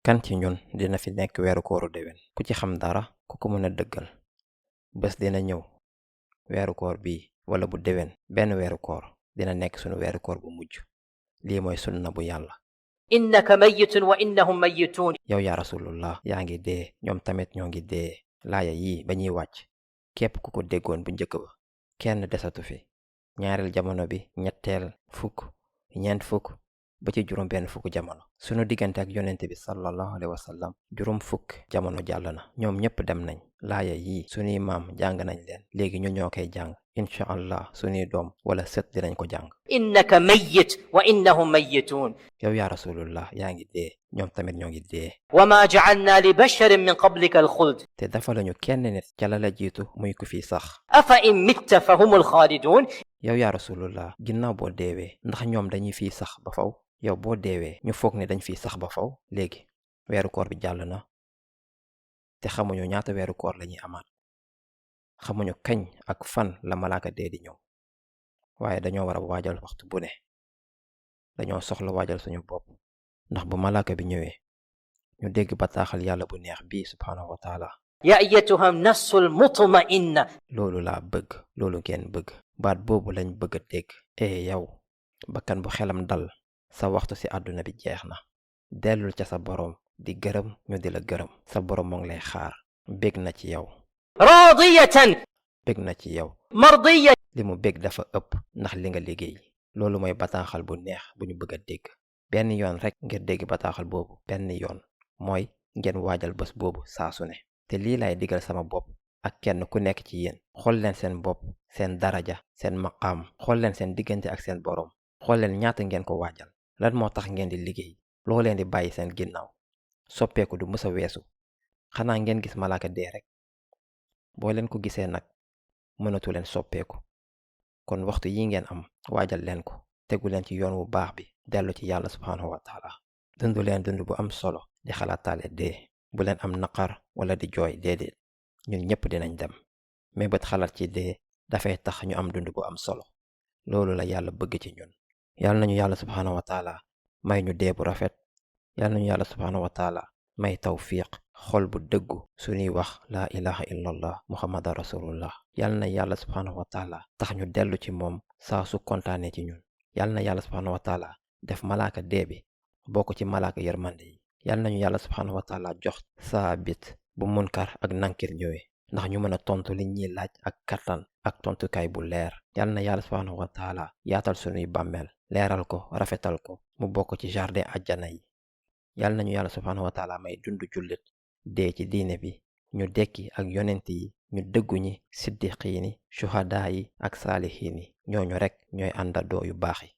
kan ci ñun dina fi nekk weeru kooru déwén ku ci xam dara ku ko mën a dëggal bés dina ñëw weeru koor bii wala bu déwén benn weeru koor dina nekk sunu weeru koor bu mujj lii mooy sunna bu yàlla innaka mayyitun wa innahum mayyitun yow yaa rasulullah yaa ngi dee ñoom tamit ñoo ngi dee laaya yii ba ñuy wàcc képp ku ko déggoon bu njëkk ba kenn desatu fi ñaareel jamono bi ñetteel fukk ñeent fukk ba ci juróom benn fukk jamono sunu diggante ak yonent bi sallallahu alayhi wa sallam juróom fukk jamono jàll na ñoom ñépp dem nañ laaya yii sunuy maam jàng nañ leen léegi ñu ñoo koy jàng incha allah sunuy doom wala sët dinañ ko jàng innaka mayyit wa innahum mayyitun yow yaa rasulullah yaa ngi dee ñoom tamit ñoo ngi dee wama ja'alna li basharin min qablika al-khuld te dafa lañu kenn nit ca la jiitu muy ku fi sax afa in mitta fa humul khalidun yow yaa rasulullah ginnaaw boo deewee ndax ñoom dañuy fiy sax ba faw yow boo deewee ñu foog ne dañ fiy sax ba faw léegi weeru koor bi jàll na te xamuñu ñaata weeru koor lañuy amaat xamuñu kañ ak fan la malaaka dee di ñëw waaye dañoo war a waajal waxtu bu ne dañoo soxla waajal suñu bopp ndax bu malaaka bi ñëwee ñu dégg bataaxal yàlla bu neex bii subhaanahu wa taala ya ayyatuha nafsul mutma'inna loolu laa bëgg loolu ngeen bëgg baat boobu lañ bëgg a dégg yow bakkan bu xelam dal sa waxtu ci àdduna bi jeex na dellul ca sa boroom di gërëm ñu di la gërëm sa boroom moo ngi lay xaar bég na ci yow radiyatan bég na ci yow mardiya li mu bég dafa ëpp ndax li nga liggéey loolu mooy bataaxal bu neex bu ñu bëgg a dégg benn yoon rek ngir dégg bataaxal boobu benn yoon mooy ngeen waajal bés boobu saa su ne te lii laay digal sama bopp ak kenn ku nekk ci yéen xool leen seen bopp seen daraja seen maqaam xool leen seen diggante ak seen boroom xool leen ñaata ngeen ko waajal lan moo tax ngeen di liggéey loo leen di bàyyi seen ginnaaw soppeeku du mësa weesu xanaa ngeen gis malaaka dee rek boo leen ko gisee nag mënatu leen soppeeku kon waxtu yi ngeen am waajal leen ko tegu leen ci yoon wu baax bi dellu ci yàlla subhaanahu wa taala dundu leen dund bu am solo di xalaataale dee bu leen am naqar wala di jooy déedéet ñun ñépp dinañ dem mais bët xalaat ci dee dafay tax ñu am dund bu am solo loolu la yàlla bëgg ci ñun yàlla nañu yàlla subhaanahu wa taala may ñu dee bu rafet yàlla nañu yàlla subhaanahu wa taala may tawfiq xol bu dëggu suñuy wax laa ilaha illallah muhammadan rasulullah yàlla na yàlla subhaanahu wa taala tax ñu dellu ci moom saa su kontaanee ci ñun yàlla na yàlla subhaanahu wa taala def malaaka dee bi bokk ci malaaka yërmande yi yàlla nañu yàlla subhaanahu wa taala jox saabit bu munkar ak nankir ñëwee ndax ñu mën a tontu li ñuy laaj ak kattan ak tontukaay bu leer yàlla na yàlla subhaanahu wa taala yaatal sunuy bàmmeel leeral ko rafetal ko mu bokk ci jardin àjjana yi yàlla nañu yàlla subhaanahu wa taala may dundu jullit dee ci diine bi ñu dekki ak yonent yi ñu dëggu ñi siddiqiini shuhadaa yi ak saalihiin yi ñooñu rekk ñooy àndandoo yu baax yi